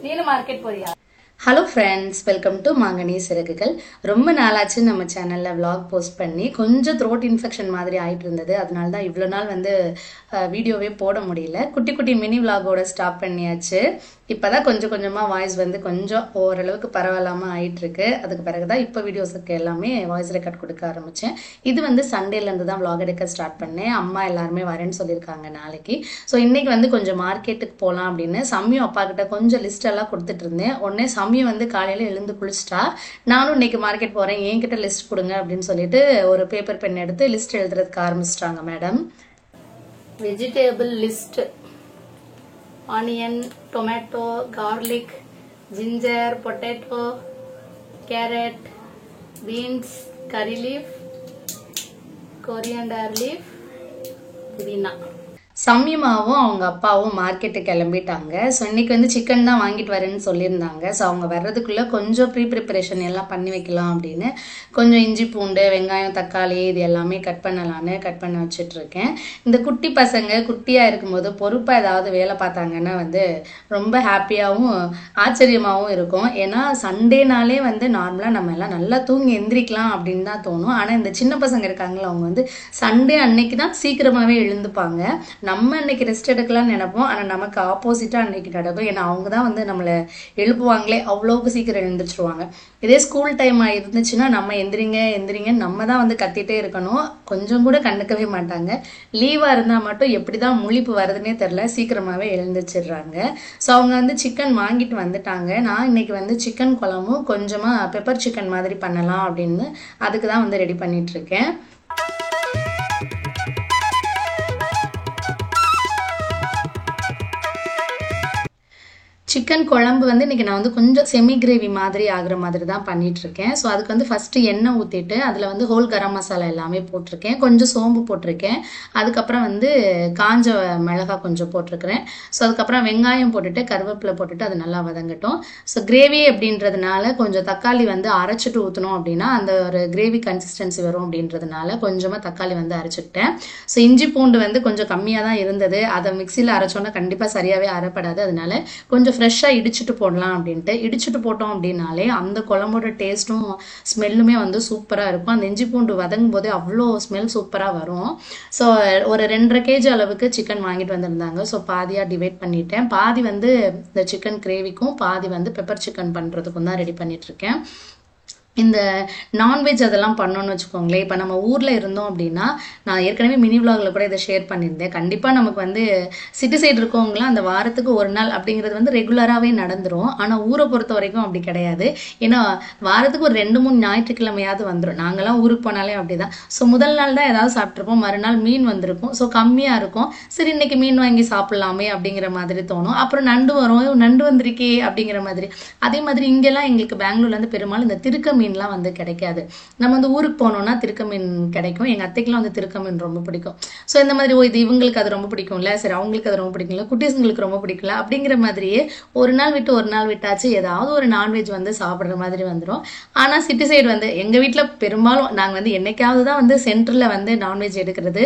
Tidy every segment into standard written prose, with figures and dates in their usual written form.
நீனு மார்க்கெட் போறியா? Hello friends, welcome to மாங்கனி சிறகுகள். ரொம்ப நாளாச்சு நம்ம சேனலில் vlog போஸ்ட் பண்ணி. கொஞ்சம் த்ரோட் இன்ஃபெக்ஷன் மாதிரி ஆகிட்டு இருந்தது. அதனால தான் இவ்வளோ நாள் வீடியோவே போட முடியல. குட்டி குட்டி மினி vlogோட ஸ்டாப் பண்ணியாச்சு. இப்போ தான் கொஞ்சம் கொஞ்சமாக வாய்ஸ் கொஞ்சம் ஓரளவுக்கு பரவாயில்லாமல் ஆகிட்டுருக்கு. அதுக்கு பிறகு தான் இப்போ வீடியோஸுக்கு எல்லாமே வாய்ஸ் ரெக்கார்ட் கொடுக்க ஆரம்பித்தேன். இது சண்டேலேருந்து தான் vlog எடுக்க ஸ்டார்ட் பண்ணேன். அம்மா எல்லாருமே வரேன்னு சொல்லியிருக்காங்க நாளைக்கு. ஸோ இன்றைக்கி கொஞ்சம் மார்க்கெட்டுக்கு போகலாம் அப்படின்னு சம்மியும் அப்பா கிட்ட கொஞ்சம் லிஸ்ட் எல்லாம் கொடுத்துட்டு இருந்தேன். உடனே சமயம் காலையில் எழுந்து குளிச்சிட்டா, நானும் இன்னைக்கு மார்க்கெட் போகிறேன், என்கிட்ட லிஸ்ட் கொடுங்க அப்படின்னு சொல்லிட்டு ஒரு பேப்பர் பென் எடுத்து லிஸ்ட் எழுதுறதுக்கு ஆரம்பிச்சிட்டாங்க மேடம். Vegetable list: onion, tomato, garlic, ginger, potato, carrot, beans, curry leaf, coriander leaf, புதினா. சம்யமாவும் அவங்க அப்பாவும் மார்க்கெட்டுக்கு கிளம்பிட்டாங்க. ஸோ இன்னைக்கு சிக்கன் தான் வாங்கிட்டு வரேன்னு சொல்லியிருந்தாங்க. ஸோ அவங்க வர்றதுக்குள்ளே கொஞ்சம் ப்ரிப்பரேஷன் எல்லாம் பண்ணி வைக்கலாம் அப்படின்னு கொஞ்சம் இஞ்சி பூண்டு, வெங்காயம், தக்காளி இது எல்லாமே கட் பண்ண வச்சுட்ருக்கேன். இந்த குட்டி பசங்க குட்டியாக இருக்கும்போது பொறுப்பாக ஏதாவது வேலை பார்த்தாங்கன்னா ரொம்ப ஹாப்பியாகவும் ஆச்சரியமாகவும் இருக்கும். ஏன்னா சண்டேனாலே நார்மலாக நம்ம எல்லாம் நல்லா தூங்கி எந்திரிக்கலாம் அப்படின்னு தான் தோணும். ஆனால் இந்த சின்ன பசங்க இருக்காங்களா, அவங்க சண்டே அன்னைக்கு தான் சீக்கிரமாகவே எழுந்துப்பாங்க. நம்ம அன்னைக்கு ரெஸ்ட் எடுக்கலாம்னு நினைப்போம், ஆனால் நமக்கு ஆப்போசிட்டா அன்னைக்கு நடக்கும். ஏன்னா அவங்க தான் நம்மளை எழுப்புவாங்களே, அவ்வளோக்கு சீக்கிரம் எழுந்திரிச்சிருவாங்க. இதே ஸ்கூல் டைம் இருந்துச்சுன்னா நம்ம எந்திரிங்க நம்ம தான் கத்திட்டே இருக்கணும். கொஞ்சம் கூட கண்டுக்கவே மாட்டாங்க. லீவா இருந்தா மட்டும் எப்படிதான் முழிப்பு வருதுன்னே தெரியல, சீக்கிரமாவே எழுந்திரிச்சிடுறாங்க. ஸோ அவங்க சிக்கன் வாங்கிட்டு வந்துட்டாங்க. நான் இன்னைக்கு சிக்கன் குழம்பும் கொஞ்சமா பெப்பர் சிக்கன் மாதிரி பண்ணலாம் அப்படின்னு அதுக்கு தான் ரெடி பண்ணிட்டு இருக்கேன். சிக்கன் குழம்பு இன்னைக்கு நான் கொஞ்சம் செமி கிரேவி மாதிரி ஆகிற மாதிரி தான் பண்ணிட்டு இருக்கேன். ஸோ அதுக்கு ஃபர்ஸ்ட் எண்ணெய் ஊற்றிட்டு அதில் ஹோல் கரம் மசாலா எல்லாமே போட்டிருக்கேன். கொஞ்சம் சோம்பு போட்டிருக்கேன். அதுக்கப்புறம் காஞ்ச மிளகாய் கொஞ்சம் போட்டிருக்கிறேன். ஸோ அதுக்கப்புறம் வெங்காயம் போட்டுட்டு கருவேப்பிலை போட்டுட்டு அது நல்லா வதங்கட்டும். ஸோ கிரேவி அப்படின்றதுனால கொஞ்சம் தக்காளி அரைச்சிட்டு ஊற்றணும் அப்படின்னா அந்த ஒரு கிரேவி கன்சிஸ்டன்சி வரும் அப்படின்றதுனால கொஞ்சமாக தக்காளி அரைச்சிக்கிட்டேன். ஸோ இஞ்சி பூண்டு கொஞ்சம் கம்மியாக தான் இருந்தது. அதை மிக்சியில் அரைச்சோன்னா கண்டிப்பாக சரியாகவே அரைப்படாது. அதனால கொஞ்சம் ஃப்ரெஷ்ஷாக இடிச்சுட்டு போடலாம் அப்படின்ட்டு இடிச்சுட்டு போட்டோம் அப்படின்னாலே அந்த குழம்போட டேஸ்ட்டும் ஸ்மெல்லுமே சூப்பராக இருக்கும். அந்த இஞ்சி பூண்டு வதங்கும் போதே அவ்வளோ ஸ்மெல் சூப்பராக வரும். ஸோ ஒரு 2.5 kg அளவுக்கு சிக்கன் வாங்கிட்டு வந்திருந்தாங்க. ஸோ பாதியாக டிவைட் பண்ணிட்டேன். பாதி இந்த சிக்கன் கிரேவிக்கும் பாதி பெப்பர் சிக்கன் பண்ணுறதுக்கும் தான் ரெடி பண்ணிட்டு இருக்கேன். இந்த நான்வெஜ் அதெல்லாம் பண்ணோன்னு வச்சுக்கோங்களேன். இப்போ நம்ம ஊரில் இருந்தோம் அப்படின்னா, நான் ஏற்கனவே மினி விலாகில் கூட இதை ஷேர் பண்ணியிருந்தேன். கண்டிப்பாக நமக்கு சிட்டி சைடு இருக்கவங்களாம் அந்த வாரத்துக்கு ஒரு நாள் அப்படிங்கிறது ரெகுலராகவே நடந்துடும். ஆனால் ஊரை பொறுத்த வரைக்கும் அப்படி கிடையாது. ஏன்னா வாரத்துக்கு ஒரு 2-3 ஞாயிற்றுக்கிழமையாவது வந்துடும். நாங்களாம் ஊருக்கு போனாலே அப்படிதான். ஸோ முதல் நாள் தான் ஏதாவது சாப்பிட்ருப்போம், மறுநாள் மீன் வந்திருக்கும். ஸோ கம்மியாக இருக்கும். சரி இன்னைக்கு மீன் வாங்கி சாப்பிட்லாமே அப்படிங்கிற மாதிரி தோணும். அப்புறம் நண்டு வரும், நண்டு வந்திருக்கே அப்படிங்கிற மாதிரி. அதே மாதிரி இங்கெல்லாம் எங்களுக்கு பெங்களூர்லேருந்து பெரும்பாலும் இந்த திருக்க மீன்லாம் கிடைக்காது. நம்ம ஊருக்கு போனோம்னா திருக்க மீன் கிடைக்கும். எங்க அத்தைக்கெல்லாம் திருக்க மீன் ரொம்ப பிடிக்கும். ஸோ இந்த மாதிரி இது இவங்களுக்கு அது ரொம்ப பிடிக்கும்ல, சரி அவங்களுக்கு அது ரொம்ப பிடிக்கும்ல, குட்டீஸுங்களுக்கு ரொம்ப பிடிக்கல அப்படிங்கிற மாதிரியே ஒரு நாள் விட்டாச்சு ஏதாவது ஒரு நான்வெஜ் சாப்பிட்ற மாதிரி வந்துடும். ஆனால் சிட்டி சைடு எங்க வீட்டில் பெரும்பாலும் நாங்கள் என்னைக்காவது தான் சென்டரில் நான்வெஜ் எடுக்கிறது.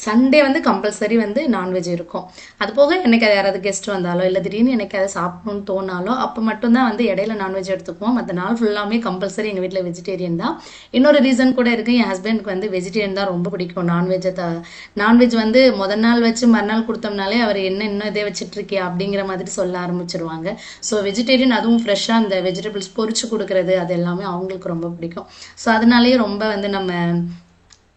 சண்டே கம்பல்சரி நான்வெஜ் இருக்கும். அது போக என்னைக்காவது யாராவது கெஸ்ட் வந்தாலோ இல்லை திடீர்னு என்னைக்காவது சாப்பிடணும்னு தோணாலோ அப்போ மட்டும்தான் இடையில நான்வெஜ் எடுத்துக்குவோம். மற்ற நாள் ஃபுல்லாமே கம்பல்சரி எங்கள் வீட்டில் வெஜிடேரியன் தான். இன்னொரு ரீசன் கூட இருக்குது, என் ஹஸ்பண்டுக்கு வெஜிடேரியன் தான் ரொம்ப பிடிக்கும். நான்வெஜ் முதல் நாள் வச்சு மறுநாள் கொடுத்தோம்னாலே அவர் இன்னும் இதே வச்சுட்டு இருக்கியா அப்படிங்கிற மாதிரி சொல்ல ஆரம்பிச்சிருவாங்க. ஸோ வெஜிடேரியன், அதுவும் ஃப்ரெஷ்ஷாக அந்த வெஜிடபிள்ஸ் பொரிச்சு கொடுக்கறது அது எல்லாமே அவங்களுக்கு ரொம்ப பிடிக்கும். ஸோ அதனாலேயே ரொம்ப நம்ம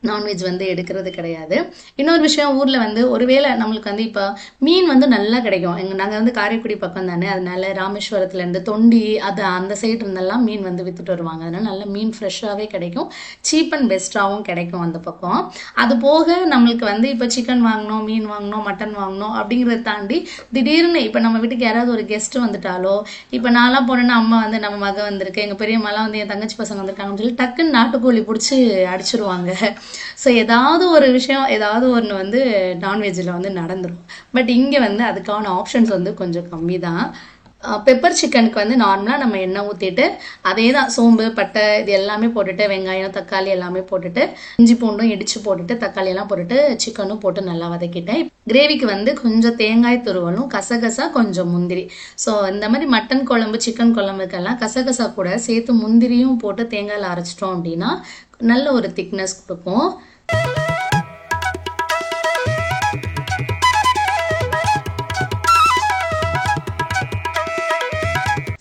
நான்வெஜ் எடுக்கிறது கிடையாது. இன்னொரு விஷயம், ஊரில் ஒருவேளை நம்மளுக்கு இப்போ மீன் நல்லா கிடைக்கும். நாங்கள் காரைக்குடி பக்கம் தானே, அதனால ராமேஸ்வரத்துலேருந்து தொண்டி அது அந்த சைடு இருந்தெல்லாம் மீன் வித்துட்டு வருவாங்க. அதனால நல்ல மீன் ஃப்ரெஷ்ஷாகவே கிடைக்கும், சீப் அண்ட் பெஸ்ட்டாகவும் கிடைக்கும் அந்த பக்கம். அது போக நம்மளுக்கு இப்போ சிக்கன் வாங்கணும், மீன் வாங்கணும், மட்டன் வாங்கணும் அப்படிங்கிறத தாண்டி திடீர்னு இப்போ நம்ம வீட்டுக்கு யாராவது ஒரு கெஸ்ட் வந்துட்டாலோ, இப்போ நான்லாம் போனேன்னா அம்மா நம்ம மக வந்திருக்கு, எங்கள் பெரியம்மாலாம் என் தங்கச்சி பசங்க வந்திருக்காங்கன்னு சொல்லி டக்குன்னு நாட்டுக்கோழி பிடிச்சி அடிச்சிருவாங்க. ஸோ ஏதாவது ஒரு விஷயம் ஏதாவது ஒன்று நான்வெஜ்ஜில் நடந்துடும். பட் இங்கே அதுக்கான ஆப்ஷன்ஸ் கொஞ்சம் கம்மி தான். பெப்பர் சிக்கனுக்கு வந்து நார்மலாக நம்ம எண்ணெய் ஊற்றிட்டு அதே தான் சோம்பு பட்டை இது எல்லாமே போட்டுட்டு வெங்காயம் தக்காளி எல்லாமே போட்டுட்டு இஞ்சி பூண்டும் இடித்து போட்டுட்டு தக்காளி எல்லாம் போட்டுட்டு சிக்கனும் போட்டு நல்லா வதக்கிட்டேன். கிரேவிக்கு வந்து கொஞ்சம் தேங்காய் துருவலும் கசகசா கொஞ்சம் முந்திரி. ஸோ இந்த மாதிரி மட்டன் குழம்பு சிக்கன் குழம்புக்கெல்லாம் கசகசா கூட சேர்த்து முந்திரியும் போட்டு தேங்காயில் அரைச்சிட்டோம் அப்படின்னா நல்ல ஒரு திக்னஸ் கொடுக்கும்.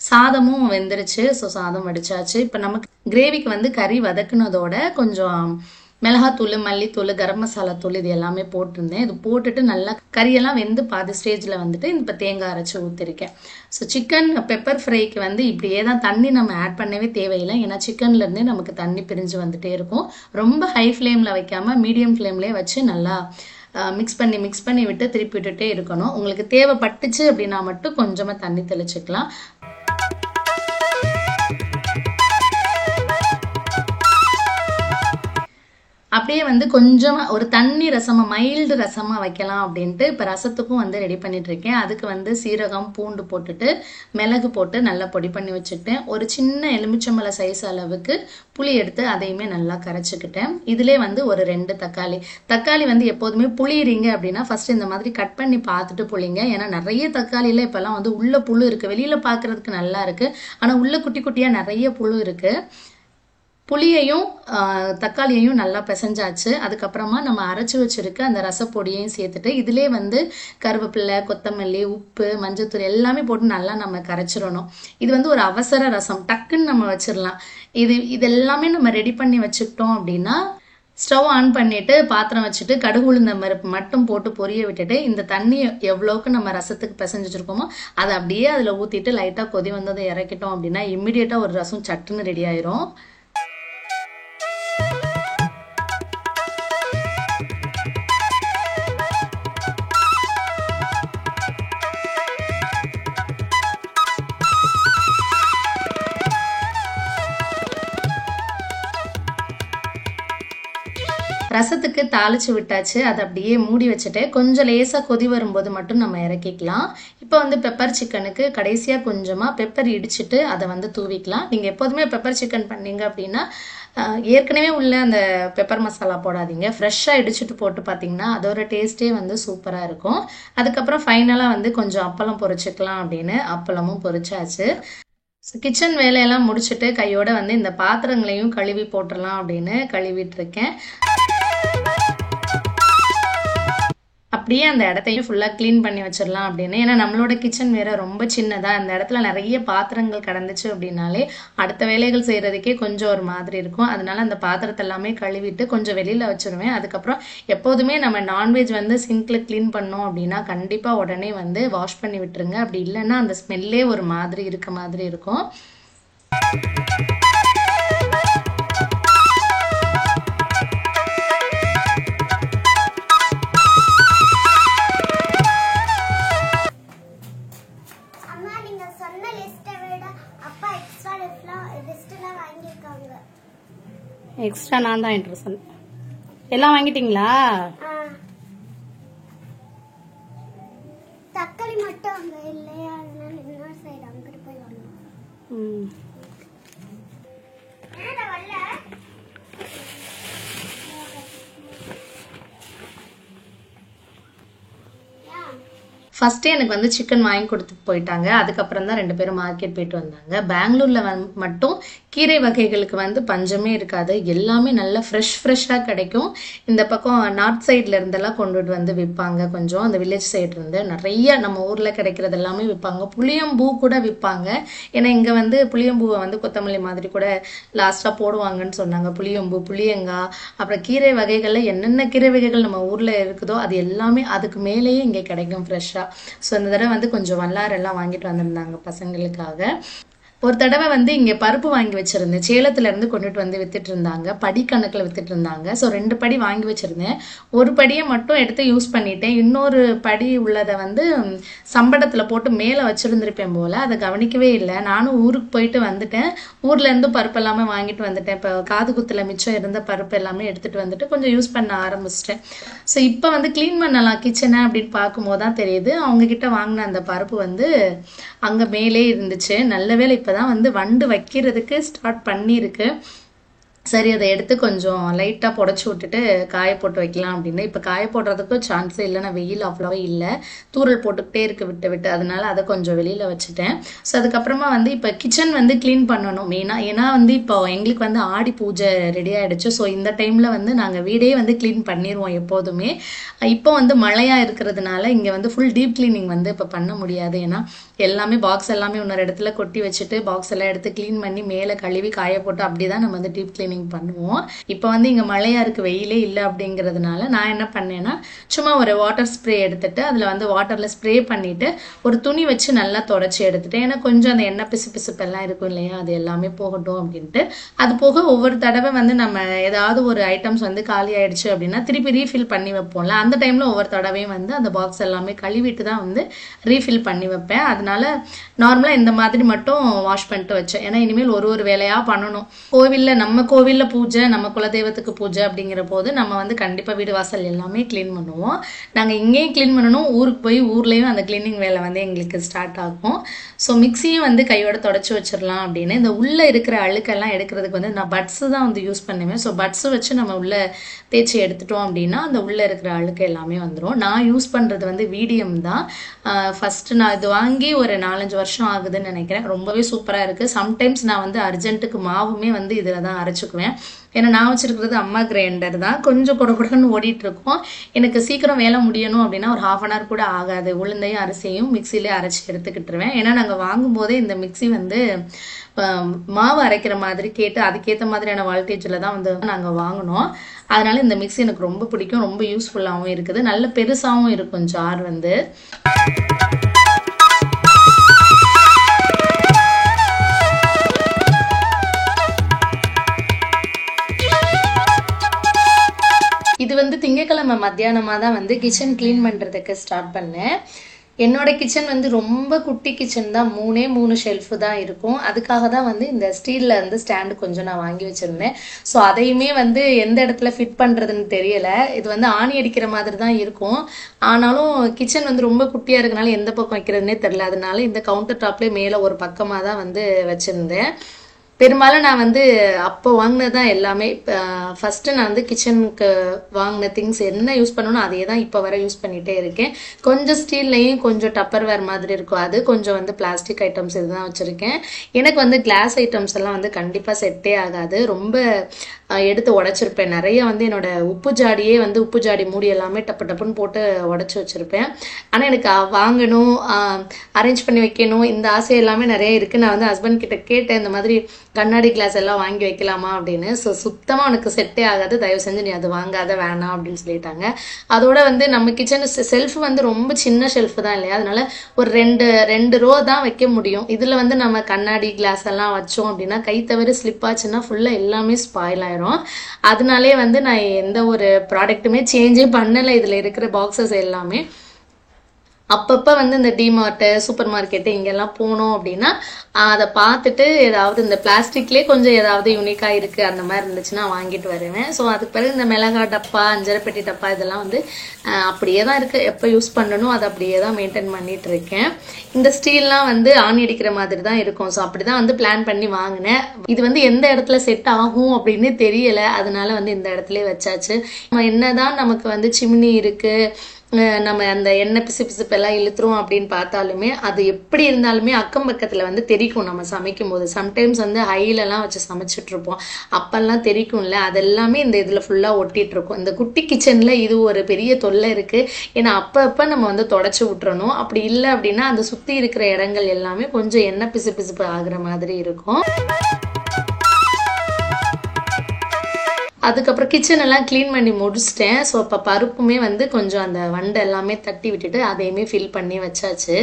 சாதமும் வெந்துருச்சு. ஸோ சாதம் வடிச்சாச்சு. இப்போ நமக்கு கிரேவிக்கு வந்து கறி வதக்குனதோட கொஞ்சம் மிளகாத்தூள் மல்லித்தூள் கரம் மசாலா தூள் இது எல்லாமே போட்டிருந்தேன். இது போட்டுட்டு நல்லா கறியெல்லாம் வெந்து பாதி ஸ்டேஜில் வந்துட்டு இப்போ தேங்காய் அரைச்சி ஊற்றிருக்கேன். ஸோ சிக்கன் பெப்பர் ஃப்ரைக்கு வந்து இப்படியே தான் தண்ணி நம்ம ஆட் பண்ணவே தேவையில்லை. ஏன்னா சிக்கன்லேருந்தே நமக்கு தண்ணி பிரிஞ்சு வந்துட்டே இருக்கும். ரொம்ப ஹை ஃப்ளேமில் வைக்காமல் மீடியம் ஃப்ளேம்லேயே வச்சு நல்லா மிக்ஸ் பண்ணி விட்டு திருப்பி விட்டுட்டே இருக்கணும். உங்களுக்கு தேவைப்பட்டுச்சு அப்படின்னா மட்டும் கொஞ்சமாக தண்ணி தெளிச்சுக்கலாம். அப்படியே வந்து கொஞ்சமாக ஒரு தண்ணி ரசமாக மைல்டு ரசமாக வைக்கலாம் அப்படின்ட்டு இப்போ ரசத்துக்கும் வந்து ரெடி பண்ணிட்டு இருக்கேன். அதுக்கு வந்து சீரகம் பூண்டு போட்டுட்டு மிளகு போட்டு நல்லா பொடி பண்ணி வச்சுக்கிட்டேன். ஒரு சின்ன எலுமிச்சம்பழ சைஸ் அளவுக்கு புளி எடுத்து அதையுமே நல்லா கரைச்சிக்கிட்டேன். இதிலே வந்து ஒரு 2 தக்காளி வந்து எப்போதுமே புளியிறீங்க அப்படின்னா ஃபர்ஸ்ட் இந்த மாதிரி கட் பண்ணி பார்த்துட்டு புளிங்க. ஏன்னா நிறைய தக்காளியில் இப்போல்லாம் வந்து உள்ள புழு இருக்குது. வெளியில் பார்க்குறதுக்கு நல்லா இருக்குது, ஆனால் உள்ள குட்டி குட்டியாக நிறைய புழு இருக்குது. புளியையும் தக்காளியையும் நல்லா பிசைஞ்சாச்சு. அதுக்கப்புறமா நம்ம அரைச்சி வச்சிருக்க அந்த ரசப்பொடியையும் சேர்த்துட்டு இதிலே வந்து கருவேப்பிலை கொத்தமல்லி உப்பு மஞ்சத்தூள் எல்லாமே போட்டு நல்லா நம்ம கரைச்சிடணும். இது வந்து ஒரு அவசர ரசம், டக்குன்னு நம்ம வச்சிடலாம். இதெல்லாமே நம்ம ரெடி பண்ணி வச்சுக்கிட்டோம் அப்படின்னா ஸ்டவ் ஆன் பண்ணிட்டு பாத்திரம் வச்சுட்டு கடுகு உளுந்த பருப்பு மட்டும் போட்டு பொரிய விட்டுட்டு இந்த தண்ணி எவ்வளோக்கு நம்ம ரசத்துக்கு பிசைஞ்சு வச்சிருக்கோமோ அதை அப்படியே அதில் ஊற்றிட்டு லைட்டாக கொதி வந்ததை இறக்கிட்டோம் அப்படின்னா இம்மிடியேட்டாக ஒரு ரசம் சட்டுன்னு ரெடி ஆயிரும். ரசத்துக்கு தாளிச்சு விட்டாச்சு. அதை அப்படியே மூடி வச்சுட்டு கொஞ்சம் லேசாக கொதி வரும்போது மட்டும் நம்ம இறக்கிக்கலாம். இப்போ வந்து பெப்பர் சிக்கனுக்கு கடைசியாக கொஞ்சமாக பெப்பர் இடிச்சிட்டு அதை வந்து தூவிக்கலாம். நீங்கள் எப்போதுமே பெப்பர் சிக்கன் பண்ணீங்க அப்படின்னா ஏற்கனவே உள்ள அந்த பெப்பர் மசாலா போடாதீங்க, ஃப்ரெஷ்ஷாக இடிச்சிட்டு போட்டு பார்த்தீங்கன்னா அதோட டேஸ்ட்டே வந்து சூப்பராக இருக்கும். அதுக்கப்புறம் ஃபைனலாக வந்து கொஞ்சம் அப்பளம் பொரிச்சுக்கலாம் அப்படின்னு அப்பளமும் பொரிச்சாச்சு. கிச்சன் வேலையெல்லாம் முடிச்சுட்டு கையோட வந்து இந்த பாத்திரங்களையும் கழுவி போட்டுடலாம் அப்படின்னு கழுவிட்டு இருக்கேன். அப்படியே அந்த இடத்தையும் ஃபுல்லாக க்ளீன் பண்ணி வச்சிடலாம் அப்படின்னு. ஏன்னா நம்மளோட கிச்சன் வேற ரொம்ப சின்னதாக அந்த இடத்துல நிறைய பாத்திரங்கள் கிடந்துச்சு அப்படின்னாலே அடுத்த வேலைகள் செய்கிறதுக்கே கொஞ்சம் ஒரு மாதிரி இருக்கும். அதனால அந்த பாத்திரத்தை எல்லாமே கழுவிட்டு கொஞ்சம் வெளியில் வச்சுருவேன். அதுக்கப்புறம் எப்போதுமே நம்ம நான்வெஜ் வந்து சிங்க்ல க்ளீன் பண்ணோம் அப்படின்னா கண்டிப்பாக உடனே வந்து வாஷ் பண்ணி விட்டுருங்க. அப்படி இல்லைன்னா அந்த ஸ்மெல்லே ஒரு மாதிரி இருக்க மாதிரி இருக்கும். எக்ஸ்ட்ரா நான் தான் இன்ட்ரெஸ்ட் எல்லாம் வாங்கிட்டீங்களா? தக்காளி மட்டும் அங்க இல்லையா, அதனால இன்னொரு சைடு அங்கிட்டு போய் வாங்கணும். ஃபஸ்ட்டே எனக்கு வந்து சிக்கன் வாங்கி கொடுத்துட்டு போயிட்டாங்க. அதுக்கப்புறம் தான் 2 பேரும் மார்க்கெட் போயிட்டு வந்தாங்க. பெங்களூரில் மட்டும் கீரை வகைகளுக்கு வந்து பஞ்சமே இருக்காது. எல்லாமே நல்லா ஃப்ரெஷ்ஷாக கிடைக்கும். இந்த பக்கம் நார்த் சைடில் இருந்தெல்லாம் கொண்டுட்டு வந்து விற்பாங்க. கொஞ்சம் அந்த வில்லேஜ் சைடு இருந்து நிறைய நம்ம ஊரில் கிடைக்கிறது எல்லாமே விற்பாங்க. புளியம்பூ கூட விற்பாங்க. ஏன்னா இங்கே வந்து புளியம்பூவை வந்து கொத்தமல்லி மாதிரி கூட லாஸ்ட்டாக போடுவாங்கன்னு சொன்னாங்க. புளியம்பூ புளியங்காய் அப்புறம் கீரை வகைகளில் என்னென்ன கீரை வகைகள் நம்ம ஊரில் இருக்குதோ அது எல்லாமே அதுக்கு மேலேயே இங்கே கிடைக்கும் ஃப்ரெஷ்ஷாக. ஸோ இந்த தடவை வந்து கொஞ்சம் வல்லாரெல்லாம் வாங்கிட்டு வந்திருந்தாங்க பசங்களுக்காக. ஒரு தடவை வந்து இங்கே பருப்பு வாங்கி வச்சுருந்தேன். சேலத்துலேருந்து கொண்டுட்டு வந்து வித்துட்டு இருந்தாங்க, படி கணக்கில் வித்துட்டு இருந்தாங்க. ஸோ 2 படி வாங்கி வச்சுருந்தேன். ஒரு படியை மட்டும் எடுத்து யூஸ் பண்ணிட்டேன். இன்னொரு படி உள்ளதை வந்து சம்படத்தில் போட்டு மேலே வச்சுருந்துருப்பேன் போல், அதை கவனிக்கவே இல்லை. நானும் ஊருக்கு போயிட்டு வந்துட்டேன். ஊர்லேருந்து பருப்பு எல்லாமே வாங்கிட்டு வந்துட்டேன். இப்போ காது குத்தில் மிச்சம் இருந்த பருப்பு எல்லாமே எடுத்துகிட்டு வந்துட்டு கொஞ்சம் யூஸ் பண்ண ஆரம்பிச்சிட்டேன். ஸோ இப்போ வந்து க்ளீன் பண்ணலாம் கிச்சனை அப்படின்னு பார்க்கும்போது தான் தெரியுது, அவங்கக்கிட்ட வாங்கின அந்த பருப்பு வந்து அங்கே மேலே இருந்துச்சு. நல்ல வேளை இப்போதான் வந்து வண்டு வைக்கிறதுக்கு ஸ்டார்ட் பண்ணியிருக்கு. சரி, அதை எடுத்து கொஞ்சம் லைட்டாக புடச்சி விட்டுட்டு காய போட்டு வைக்கலாம் அப்படின்னு. இப்போ காய போடுறதுக்கும் சான்ஸே இல்லை, நான் வெயில் அவ்வளோவா இல்லை, தூரல் போட்டுக்கிட்டே இருக்கு விட்டு விட்டு, அதனால அதை கொஞ்சம் வெளியில் வச்சுட்டேன். ஸோ அதுக்கப்புறமா வந்து இப்போ கிச்சன் வந்து க்ளீன் பண்ணணும் மெயினாக. ஏன்னா வந்து இப்போ எங்களுக்கு வந்து ஆடி பூஜை ரெடி ஆகிடுச்சு. ஸோ இந்த டைமில் வந்து நாங்கள் வீடே வந்து க்ளீன் பண்ணிடுவோம் எப்போதுமே. இப்போ வந்து மழையாக இருக்கிறதுனால இங்கே வந்து ஃபுல் டீப் க்ளீனிங் வந்து இப்போ பண்ண முடியாது. ஏன்னா எல்லாமே பாக்ஸ் எல்லாமே இன்னொரு இடத்துல கொட்டி வச்சுட்டு பாக்ஸ் எல்லாம் எடுத்து க்ளீன் பண்ணி மேலே கழுவி காய போட்டு அப்படி தான் நம்ம வந்து டீப் க்ளீனிங் பண்ணுவோம். இப்போ வந்து இங்கே மழையாக இருக்குது, வெயிலே இல்லை அப்படிங்கிறதுனால நான் என்ன பண்ணேன்னா சும்மா ஒரு வாட்டர் ஸ்ப்ரே எடுத்துட்டு அதில் வந்து வாட்டரில் ஸ்ப்ரே பண்ணிவிட்டு ஒரு துணி வச்சு நல்லா தொடச்சி எடுத்துட்டேன். ஏன்னா கொஞ்சம் அந்த எண்ணெய் பிசுப்பெல்லாம் இருக்கும் இல்லையா, அது எல்லாமே போகட்டும் அப்படின்ட்டு. அது போக ஒவ்வொரு தடவை வந்து நம்ம ஏதாவது ஒரு ஐட்டம்ஸ் வந்து காலி ஆயிடுச்சு அப்படின்னா திருப்பி ரீஃபில் பண்ணி வைப்போம்ல, அந்த டைமில் ஒவ்வொரு தடவையும் வந்து அந்த பாக்ஸ் எல்லாமே கழுவிட்டு தான் வந்து ரீஃபில் பண்ணி வைப்பேன். அதனால நார்மலாக இந்த மாதிரி மட்டும் வாஷ் பண்ணிட்டு வச்சேன். ஏன்னா இனிமேல் ஒரு வேலையாக பண்ணணும். கோவிலில் நம்ம கோவிலில் பூஜை, நம்ம குலதெய்வத்துக்கு பூஜை அப்படிங்கிற போது நம்ம வந்து கண்டிப்பாக வீடு வாசல் எல்லாமே க்ளீன் பண்ணுவோம். நாங்கள் இங்கேயும் க்ளீன் பண்ணணும், ஊருக்கு போய் ஊர்லேயும் அந்த க்ளீனிங் வேலை வந்து எங்களுக்கு ஸ்டார்ட் ஆகும். ஸோ மிக்சியும் வந்து கையோட தொடச்சி வச்சிடலாம் அப்படின்னு. இந்த உள்ளே இருக்கிற அழுக்கெல்லாம் எடுக்கிறதுக்கு வந்து நான் பட்ஸு தான் வந்து யூஸ் பண்ணுவேன். ஸோ பட்ஸு வச்சு நம்ம உள்ளே தேய்ச்சி எடுத்துட்டோம் அப்படின்னா அந்த உள்ளே இருக்கிற அழுக்கு எல்லாமே வந்துடும். நான் யூஸ் பண்ணுறது வந்து வீடியம் தான். ஃபஸ்ட்டு நான் இது வாங்கி ஒரு 4-5 வருஷம் ஆகுதுன்னு நினைக்கிறேன். ரொம்பவே சூப்பராக இருக்குது. சம்டைம்ஸ் நான் வந்து அர்ஜென்ட்டுக்கு மாவுமே வந்து இதில் தான் அரைச்சிக்குவேன். ஏன்னா நான் வச்சுருக்கிறது அம்மா கிரைண்டர் தான், கொஞ்சம் கொடன்னு ஓடிட்டு இருக்கும். எனக்கு சீக்கிரம் வேலை முடியணும் அப்படின்னா ஒரு 1/2 hour கூட ஆகாது. உளுந்தையும் அரிசியும் மிக்சிலே அரைச்சி எடுத்துக்கிட்டுருவேன். ஏன்னா நாங்கள் வாங்கும்போதே இந்த மிக்சி வந்து மாவு அரைக்கிற மாதிரி கேட்டு அதுக்கேற்ற மாதிரியான வால்டேஜில் தான் வந்து நாங்கள் வாங்கினோம். அதனால இந்த மிக்சி எனக்கு ரொம்ப பிடிக்கும், ரொம்ப யூஸ்ஃபுல்லாகவும் இருக்குது, நல்ல பெருசாகவும் இருக்கும் ஜார் வந்து. இது வந்து திங்கட்கிழமை மத்தியானமாக தான் வந்து கிச்சன் க்ளீன் பண்ணுறதுக்கு ஸ்டார்ட் பண்ணேன். என்னோட கிச்சன் வந்து ரொம்ப குட்டி கிச்சன் தான், 3 ஷெல்ஃபு தான் இருக்கும். அதுக்காக தான் வந்து இந்த ஸ்டீலில் வந்து ஸ்டாண்டு கொஞ்சம் நான் வாங்கி வச்சுருந்தேன். ஸோ அதையுமே வந்து எந்த இடத்துல ஃபிட் பண்ணுறதுன்னு தெரியலை. இது வந்து ஆணி அடிக்கிற மாதிரி தான் இருக்கும். ஆனாலும் கிச்சன் வந்து ரொம்ப குட்டியாக இருக்கனால எந்த பக்கம் வைக்கிறதுனே தெரில. அதனால இந்த கவுண்டர் டாப்லேயே மேலே ஒரு பக்கமாக தான் வந்து வச்சுருந்தேன். பெரும்பாலும் நான் வந்து அப்போ வாங்கினது தான் எல்லாமே. ஃபஸ்ட்டு நான் வந்து கிச்சனுக்கு வாங்கின திங்ஸ் என்ன யூஸ் பண்ணணும் அதே தான் இப்போ வரை யூஸ் பண்ணிகிட்டே இருக்கேன். கொஞ்சம் ஸ்டீல்லையும் கொஞ்சம் டப்பர்வேர் மாதிரி இருக்கும், அது கொஞ்சம் வந்து பிளாஸ்டிக் ஐட்டம்ஸ் இதுதான் வச்சுருக்கேன். எனக்கு வந்து கிளாஸ் ஐட்டம்ஸ் எல்லாம் வந்து கண்டிப்பாக செட்டே ஆகாது, ரொம்ப எடுத்து உடச்சிருப்பேன். நிறைய வந்து என்னோட உப்பு ஜாடியே வந்து உப்பு ஜாடி மூடி எல்லாமே டப்புன்னு போட்டு உடச்சி வச்சுருப்பேன். ஆனால் எனக்கு வாங்கணும், அரேஞ்ச் பண்ணி வைக்கணும், இந்த ஆசை எல்லாமே நிறைய இருக்குது. நான் வந்து ஹஸ்பண்ட் கிட்ட கேட்டேன், இந்த மாதிரி கண்ணாடி கிளாஸ் எல்லாம் வாங்கி வைக்கலாமா அப்படின்னு. ஸோ சுத்தமாக உனக்கு செட்டே ஆகாது, தயவு செஞ்சு நீ அது வாங்காத, வேணாம் அப்படின்னு சொல்லிட்டாங்க. அதோட வந்து நம்ம கிச்சன் செல்ஃப் வந்து ரொம்ப சின்ன ஷெல்ஃப் தான் இல்லையா, அதனால ஒரு ரெண்டு ரோ தான் வைக்க முடியும். இதில் வந்து நம்ம கண்ணாடி கிளாஸ் எல்லாம் வச்சோம் அப்படின்னா கை தவிர ஸ்லிப் ஆச்சுன்னா ஃபுல்லாக எல்லாமே ஸ்பாயில் ஆயிரும். அதனாலே வந்து நான் எந்த ஒரு ப்ராடக்ட்டுமே சேஞ்சே பண்ணலை. இதில் இருக்கிற பாக்ஸஸ் எல்லாமே அப்பப்போ வந்து இந்த டிமார்ட்டு, சூப்பர் மார்க்கெட்டு இங்கெல்லாம் போனோம் அப்படின்னா அதை பார்த்துட்டு ஏதாவது இந்த பிளாஸ்டிக்லேயே கொஞ்சம் ஏதாவது யூனிக்காக இருக்குது அந்த மாதிரி இருந்துச்சுன்னா வாங்கிட்டு வருவேன். ஸோ அதுக்கு பிறகு இந்த மிளகாய் டப்பா, அஞ்சரை பெட்டி டப்பா இதெல்லாம் வந்து அப்படியே தான் இருக்குது. எப்போ யூஸ் பண்ணணும் அதை அப்படியே தான் மெயின்டைன் பண்ணிட்டு இருக்கேன். இந்த ஸ்டீல்லாம் வந்து ஆணி அடிக்கிற மாதிரி தான் இருக்கும். ஸோ அப்படி தான் வந்து பிளான் பண்ணி வாங்கினேன். இது வந்து எந்த இடத்துல செட் ஆகும் அப்படின்னு தெரியலை, அதனால வந்து இந்த இடத்துல வச்சாச்சு. என்னதான் நமக்கு வந்து சிம்னி இருக்குது, நம்ம அந்த எண்ணெய் பிசுப்பெல்லாம் இழுத்துரும் அப்படின்னு பார்த்தாலுமே அது எப்படி இருந்தாலுமே அக்கம் பக்கத்தில் வந்து தெரிக்கும். நம்ம சமைக்கும் போது சம்டைம்ஸ் வந்து ஹைலெல்லாம் வச்சு சமைச்சிட்டு இருப்போம், அப்பெல்லாம் தெரிக்கும்ல, அதெல்லாமே இந்த இதில் ஃபுல்லாக ஒட்டிட்டு இருக்கும். இந்த குட்டி கிச்சனில் இது ஒரு பெரிய தொல்லை இருக்குது. ஏன்னா அப்பப்போ நம்ம வந்து தொடச்சி விட்டுறணும். அப்படி இல்லை அப்படின்னா அந்த சுற்றி இருக்கிற இடங்கள் எல்லாமே கொஞ்சம் எண்ணெய் பிசுப்பு ஆகுற மாதிரி இருக்கும். அதுக்கப்புறம் கிச்சன் எல்லாம் க்ளீன் பண்ணி முடிச்சிட்டேன். ஸோ இப்போ பருப்புமே வந்து கொஞ்சம் அந்த வண்டை எல்லாமே தட்டி விட்டுட்டு அதையுமே ஃபில் பண்ணி வச்சாச்சு.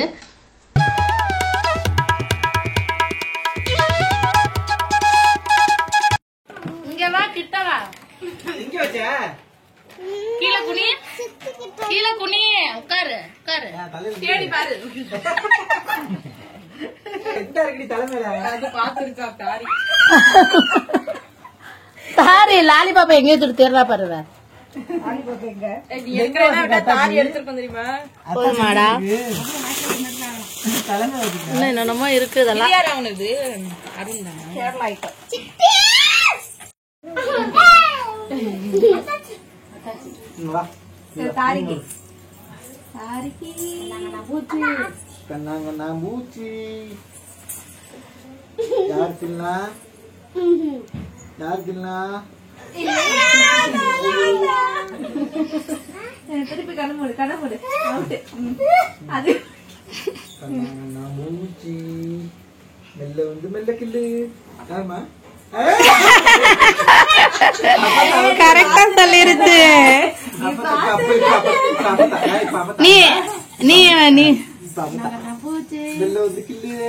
கீழே குனி, கீழே குனி, உட்காரு உட்காரு, தேடி பாரு. தாரி லாலிபாப்பா எங்க எடுத்துட்டு தேர்றா பாருவ. போதுமாடா? இன்னும் என்னென்னமோ இருக்கு இதெல்லாம். திருப்பி கண்ண மூடு அது மெல்ல வந்து மெல்ல கிள்ளு. கரெக்டா சொல்லிருச்சு. நீ நீ நீ மெல்ல வந்து கிள்ளு.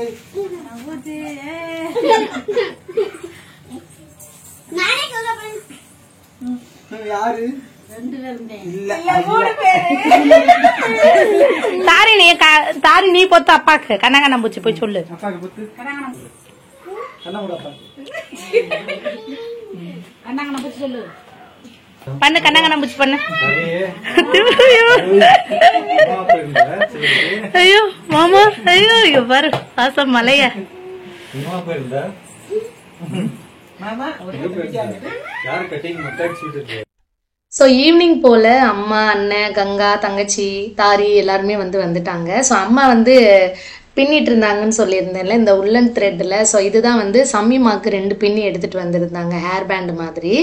யாரு? தாரி நீ பொத்து அப்பாக்கு கண்ணா பூச்சி போய் சொல்லு. பண்ணு கண்ணா பூச்சி பண்ணு. ஐயோ மாமா, ஐயோ இங்க பாரு ஆசம் மலைய. ஸோ ஈவினிங் போல் அம்மா, அண்ணன், கங்கா, தங்கச்சி, தாரி எல்லாருமே வந்துட்டாங்க. ஸோ அம்மா பின்னிட்டு இருந்தாங்கன்னு சொல்லியிருந்தேன்ல இந்த உள்ளன் த்ரெட்டில். ஸோ இதுதான் சம்மிமாக்கு 2 பின்னி எடுத்துகிட்டு வந்திருந்தாங்க, ஹேர் பேண்ட் மாதிரி.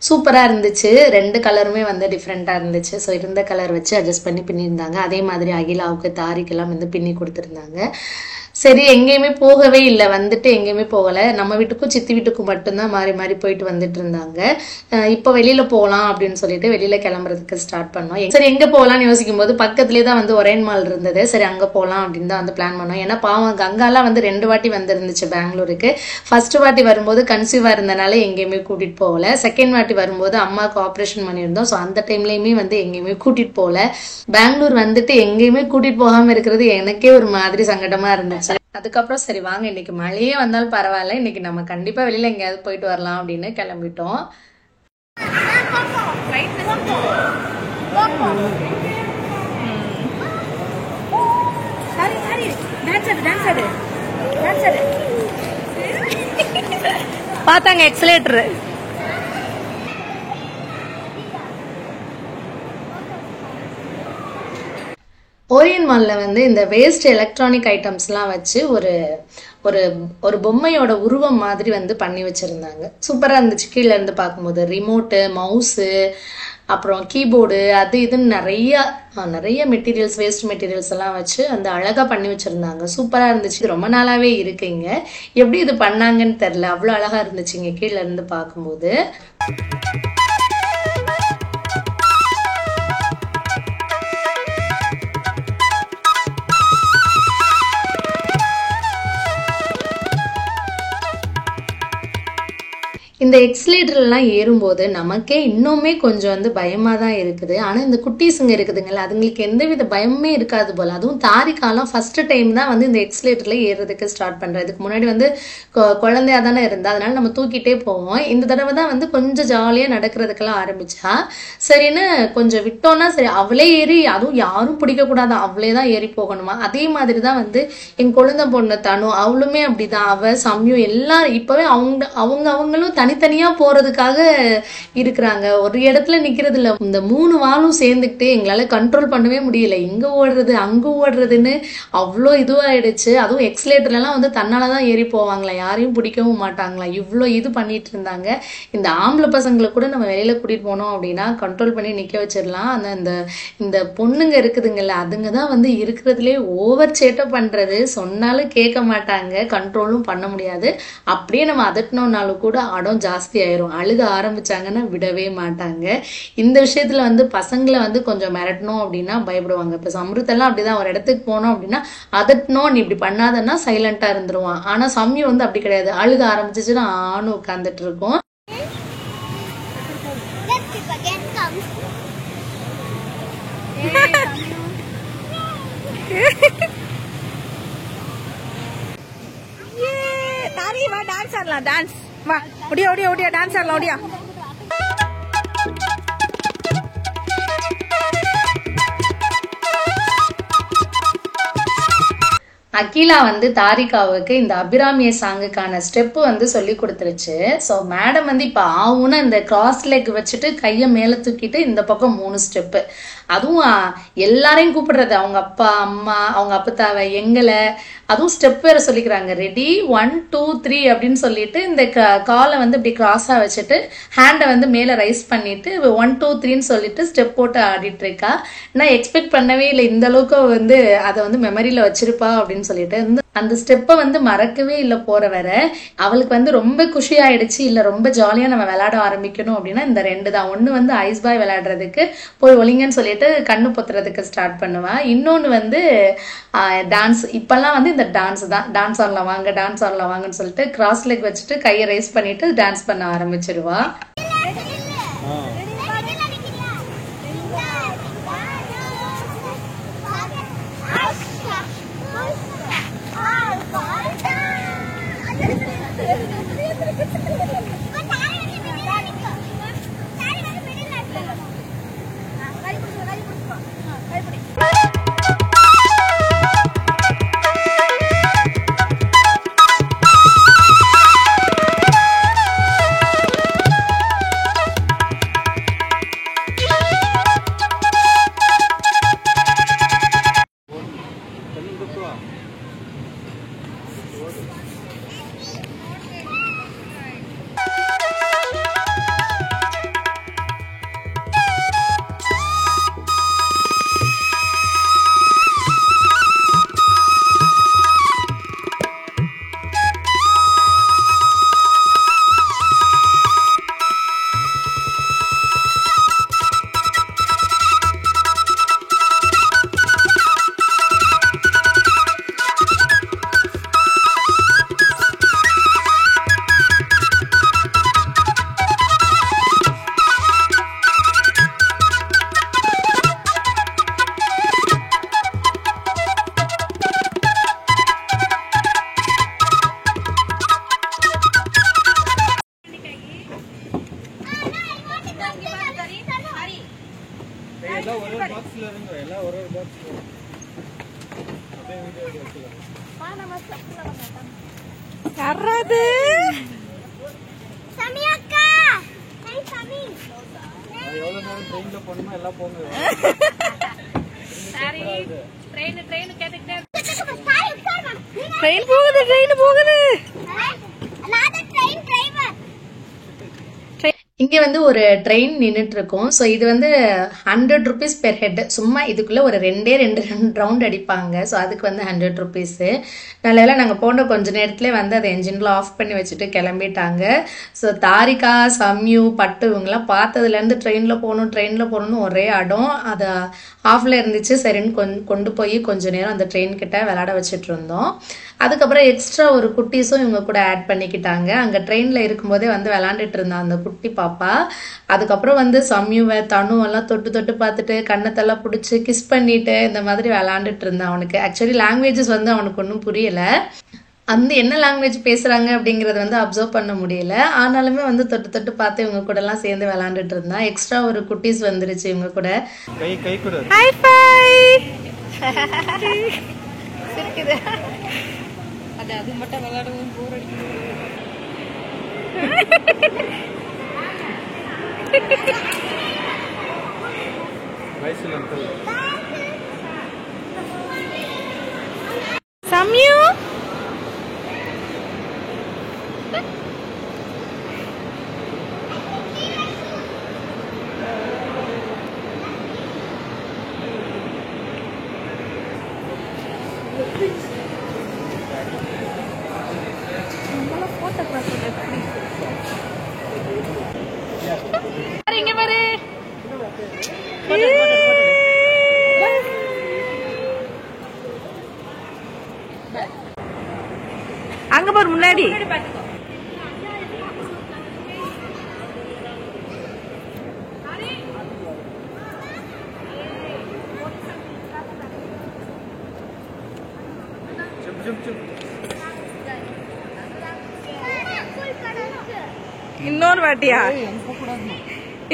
சூப்பராக இருந்துச்சு. 2 கலருமே டிஃப்ரெண்ட்டாக இருந்துச்சு. ஸோ இருந்த கலர் வச்சு அட்ஜஸ்ட் பண்ணி பின்னியிருந்தாங்க. அதே மாதிரி அகிலாவுக்கு, தாரிக்கெல்லாம் பின்னி கொடுத்துருந்தாங்க. சரி, எங்கேயுமே போகவே இல்லை, எங்கேயுமே போகலை. நம்ம வீட்டுக்கும் சித்தி வீட்டுக்கும் மட்டும்தான் மாறி மாறி போயிட்டு வந்துட்டு இருந்தாங்க. இப்போ வெளியில் போகலாம் அப்படின்னு சொல்லிட்டு வெளியில் கிளம்புறதுக்கு ஸ்டார்ட் பண்ணோம். சரி, எங்கே போகலான்னு யோசிக்கும் போது பக்கத்துலேயே தான் ஒரேன் மால் இருந்தது. சரி, அங்கே போகலாம் அப்படின்னு தான் பிளான் பண்ணோம். ஏன்னா பாவம் கங்காலாம் 2 வாட்டி வந்துருந்துச்சு பெங்களூருக்கு. ஃபர்ஸ்ட் வாட்டி வரும்போது கன்சீவாக இருந்தனால எங்கேயுமே கூட்டிகிட்டு போகல. செகண்ட் வாட்டி வரும்போது அம்மாவுக்கு ஆப்ரேஷன் பண்ணியிருந்தோம். ஸோ அந்த டைம்லேயுமே எங்கேயுமே கூட்டிகிட்டு போகல. பெங்களூர் எங்கேயுமே கூட்டிகிட்டு போகாமல் இருக்கிறது எனக்கே ஒரு மாதிரி சங்கடமாக இருந்துச்சு. அதுக்கப்புறம் சரி வாங்க, இன்னைக்கு மழையே வந்தாலும் பரவாயில்ல, இன்னைக்கு நம்ம கண்டிப்பா வெளியில எங்கேயாவது போயிட்டு வரலாம் அப்படின்னு கிளம்பிட்டோம். பார்த்தாங்க எக்ஸலேட்டர். ஓரியன் மாலில் இந்த வேஸ்ட் எலக்ட்ரானிக் ஐட்டம்ஸ்லாம் வச்சு ஒரு ஒரு ஒரு பொம்மையோட உருவம் மாதிரி பண்ணி வச்சுருந்தாங்க. சூப்பராக இருந்துச்சு. கீழே இருந்து பார்க்கும்போது ரிமோட்டு, மவுஸு, அப்புறம் கீபோர்டு, அது இதுன்னு நிறைய மெட்டீரியல்ஸ், வேஸ்ட் மெட்டீரியல்ஸ் எல்லாம் வச்சு அழகாக பண்ணி வச்சுருந்தாங்க. சூப்பராக இருந்துச்சு. ரொம்ப நாளாகவே இருக்குங்க. எப்படி இது பண்ணாங்கன்னு தெரில, அவ்வளோ அழகாக இருந்துச்சுங்க கீழே இருந்து பார்க்கும்போது. இந்த எக்ஸ்லேட்டர்லாம் ஏறும்போது நமக்கே இன்னுமே கொஞ்சம் பயமாக தான் இருக்குது. ஆனால் இந்த குட்டீஸுங்க இருக்குதுங்களா, அதுங்களுக்கு எந்தவித பயமே இருக்காது போல். அதுவும் தாரிக்காலாம் ஃபஸ்ட்டு டைம் தான் இந்த எக்ஸ்லேட்டரில் ஏறுறதுக்கு ஸ்டார்ட் பண்ணுறேன். இதுக்கு முன்னாடி குழந்தையா தானே இருந்தா, அதனால நம்ம தூக்கிட்டே போவோம். இந்த தடவை தான் கொஞ்சம் ஜாலியாக நடக்கிறதுக்கெல்லாம் ஆரம்பிச்சா. சரின்னு கொஞ்சம் விட்டோன்னா சரி அவளே ஏறி, அதுவும் யாரும் பிடிக்கக்கூடாது, அவளே தான் ஏறி போகணுமா. அதே மாதிரி தான் என் குழந்தை பொண்ணு தனு, அவளுமே அப்படிதான். அவ சமயம் எல்லாம் இப்போவே அவங்களும் தனித்தனியா போறதுக்காக இருக்கிறாங்க. ஒரு இடத்துல நிக்கிறது இல்ல. இந்த 3 வாளும் சேர்ந்துக்கிட்டு எங்களால கண்ட்ரோல் பண்ணவே முடியல. இங்க ஓடுறது அங்க ஓடுறதுன்னு அவ்வளோ இதுவாயிடுச்சு. அதுவும் எக்ஸ்லேட்டர்ல எல்லாம் தன்னாலதான் ஏறி போவாங்களா, யாரையும் பிடிக்கவும் மாட்டாங்களா, இவ்வளோ இது பண்ணிட்டு இருந்தாங்க. இந்த ஆம்பளை பசங்களை கூட நம்ம வெளியில கூட்டிட்டு போனோம் அப்படின்னா கண்ட்ரோல் பண்ணி நிக்க வச்சிடலாம். இந்த பொண்ணுங்க இருக்குதுங்கல்ல, அதுங்க தான் இருக்கிறதுலே ஓவர் சேட்டை பண்றது. சொன்னாலும் கேட்க மாட்டாங்க, கண்ட்ரோலும் பண்ண முடியாது. அப்படியே நம்ம அதட்டினோம்னாலும் கூட அடம் ஜாஸ்தி ஆயிரும். அழுக ஆரம்பிச்சாங்கன்னா விடவே மாட்டாங்க. இந்த விஷயத்துல பசங்களை கொஞ்சம் மிரட்டணும் அப்படின்னா பயப்படுவாங்க. இப்ப சம்ருத்தெல்லாம் அப்படிதான். ஒரு இடத்துக்கு போனோம் அப்படின்னா அதட்டணும், நீ இப்படி பண்ணாதன்னா சைலண்டா இருந்துருவான். ஆனா சம்யு அப்படி கிடையாது. அழுக ஆரம்பிச்சிச்சுன்னா ஆணும் உட்கார்ந்துட்டு இருக்கும். ஆடலாம் டான்ஸ் வா ஓடியா ஓடியா ஓடியா டான்ஸ் ஆடலாம் ஓடியா அகிலா வந்து தாரிகாவுக்கு இந்த அபிராமிய சாங்குக்கான ஸ்டெப்பு வந்து சொல்லி கொடுத்துருச்சு. ஸோ மேடம் வந்து இப்போ ஆவுன்னா இந்த கிராஸ் லெக் வச்சுட்டு கையை மேலே தூக்கிட்டு இந்த பக்கம் 3 ஸ்டெப்பு, அதுவும் எல்லாரையும் கூப்பிடுறது, அவங்க அப்பா அம்மா அவங்க அப்பத்தாவை எங்களை, அதுவும் ஸ்டெப் வேற சொல்லிக்கிறாங்க. ரெடி 1 2 3 அப்படின்னு சொல்லிட்டு இந்த காலை வந்து இப்படி கிராஸா வச்சுட்டு ஹேண்டை வந்து மேலே ரைஸ் பண்ணிட்டு 1 2 3ன்னு சொல்லிட்டு ஸ்டெப் போட்டு ஆடிட்டு இருக்கா. நான் எக்ஸ்பெக்ட் பண்ணவே இல்லை இந்த அளவுக்கு வந்து அதை வந்து மெமரியில வச்சிருப்பா அப்படின்னு சொல்லிட்டு. அந்த ஸ்டெப்பை வந்து மறக்கவே இல்லை போற வர. அவளுக்கு வந்து ரொம்ப குஷி ஆயிடுச்சு. இல்லை ரொம்ப ஜாலியா நம்ம விளையாட ஆரம்பிக்கணும் அப்படின்னா இந்த 2 தான். ஒன்று வந்து ஐஸ் பாய் விளையாடுறதுக்கு போய் ஒளிங்கன்னு சொல்லிட்டு கண்ணு பொத்துறதுக்கு ஸ்டார்ட் பண்ணுவா. இன்னொன்று வந்து டான்ஸ். இப்பெல்லாம் வந்து இந்த டான்ஸ் தான். டான்ஸ் ஆடலாம் வாங்க டான்ஸ் ஆடலாம் வாங்கன்னு சொல்லிட்டு கிராஸ் லெக் வச்சுட்டு கையை ரைஸ் பண்ணிட்டு டான்ஸ் பண்ண ஆரம்பிச்சிருவா. இங்க வந்து ஒரு ட்ரெயின் நின்றுட்டு இருக்கும். ஸோ இது வந்து 100 rupees பெர் ஹெட். சும்மா இதுக்குள்ள ஒரு 2 ரவுண்ட் அடிப்பாங்க. ஸோ அதுக்கு வந்து 100 rupees. நல்ல நாங்கள் போன கொஞ்ச நேரத்துல வந்து அதை என்ஜின்ல ஆஃப் பண்ணி வச்சுட்டு கிளம்பிட்டாங்க. ஸோ தாரிகா சம்யு பட்டு இவங்கெல்லாம் பார்த்ததுலேருந்து ட்ரெயினில் போகணும்னு ஒரே அடம். அது ஆஃப்ல இருந்துச்சு. சரின்னு கொண்டு போய் கொஞ்ச நேரம் அந்த ட்ரெயின் கிட்ட விளையாட வச்சுட்டு இருந்தோம். அதுக்கப்புறம் எக்ஸ்ட்ரா ஒரு குட்டீஸும் இவங்க கூட ஆட் பண்ணிக்கிட்டாங்க. அங்கே ட்ரெயினில் இருக்கும்போதே வந்து விளாண்டுட்டு இருந்தான் அந்த குட்டி பாப்பா. அதுக்கப்புறம் வந்து சம்யுவை தனுவெல்லாம் தொட்டு பார்த்துட்டு கண்ணத்தெல்லாம் பிடிச்சி கிஸ் பண்ணிட்டு இந்த மாதிரி விளாண்டுட்டு இருந்தான். அவனுக்கு ஆக்சுவலி லாங்குவேஜஸ் வந்து அவனுக்கு ஒன்றும் புரியலை. அந்த என்ன லாங்குவேஜ் பேசுறாங்க அப்படிங்கறத வந்து அப்சர்வ் பண்ண முடியல. ஆனாலுமே வந்து தொட்டு பார்த்து இவங்க கூட எல்லாம் சேர்ந்து விளையாண்டுட்டு இருந்தா. எக்ஸ்ட்ரா ஒரு குட்டீஸ் வந்துருச்சு இவங்க கூட. கை கூட ஹை பை சிரிக்குது. அது மட்டும் விளையாடவும் போர் அடிக்குது. சம்யு இங்க பாரு. அங்க பாரு முன்னாடி. இன்னொரு வாட்டியா?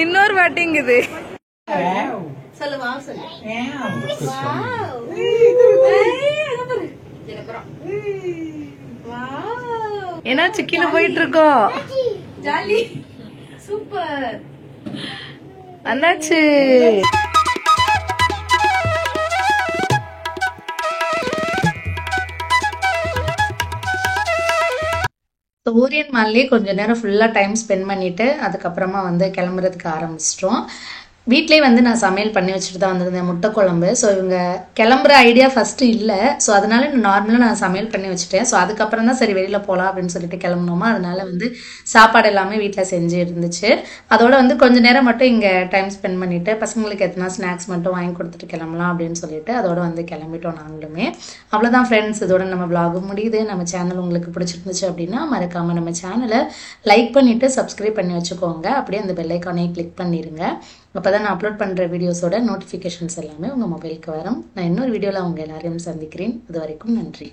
இன்னொரு வாட்டிங்குது. ஏன்னா சிக்கின போயிட்டு இருக்கோம். Jolly super அண்ணாச்சு. ஓரியன் மால்லேயே கொஞ்சம் நேரம் ஃபுல்லாக டைம் ஸ்பெண்ட் பண்ணிவிட்டு அதுக்கப்புறமா வந்து கிளம்புறதுக்கு ஆரம்பிச்சிட்டோம். வீட்லேயே வந்து நான் சமையல் பண்ணி வச்சுட்டு தான் வந்திருந்தேன், முட்டை குழம்பு. ஸோ இவங்க கிளம்புற ஐடியா ஃபஸ்ட்டு இல்லை. ஸோ அதனால நார்மலாக நான் சமையல் பண்ணி வச்சுட்டேன். ஸோ அதுக்கப்புறம் தான் சரி வெளியில் போகலாம் அப்படின்னு சொல்லிட்டு கிளம்புனோமா. அதனால வந்து சாப்பாடு எல்லாமே வீட்டில் செஞ்சு இருந்துச்சு. அதோட வந்து கொஞ்சம் நேரம் மட்டும் இங்கே டைம் ஸ்பெண்ட் பண்ணிவிட்டு பசங்களுக்கு எத்தனா ஸ்நாக்ஸ் மட்டும் வாங்கி கொடுத்துட்டு கிளம்பலாம் அப்படின்னு சொல்லிட்டு அதோட வந்து கிளம்பிட்டோம் நாங்களுமே. அவ்வளோதான் ஃப்ரெண்ட்ஸ், இதோட நம்ம vlog முடியுது. நம்ம சேனல் உங்களுக்கு பிடிச்சிருந்துச்சு அப்படின்னா மறக்காமல் நம்ம சேனலை லைக் பண்ணிவிட்டு சப்ஸ்கிரைப் பண்ணி வச்சுக்கோங்க. அப்படியே அந்த பெல் ஐக்கானையும் கிளிக் பண்ணிடுங்க. அப்போ தான் நான் அப்லோட் பண்ணுற வீடியோஸோட நோட்டிஃபிகேஷன்ஸ் எல்லாமே உங்கள் மொபைலுக்கு வரும். நான் இன்னொரு வீடியோவில் உங்கள் எல்லாரையும் சந்திக்கிறேன். அது வரைக்கும் நன்றி.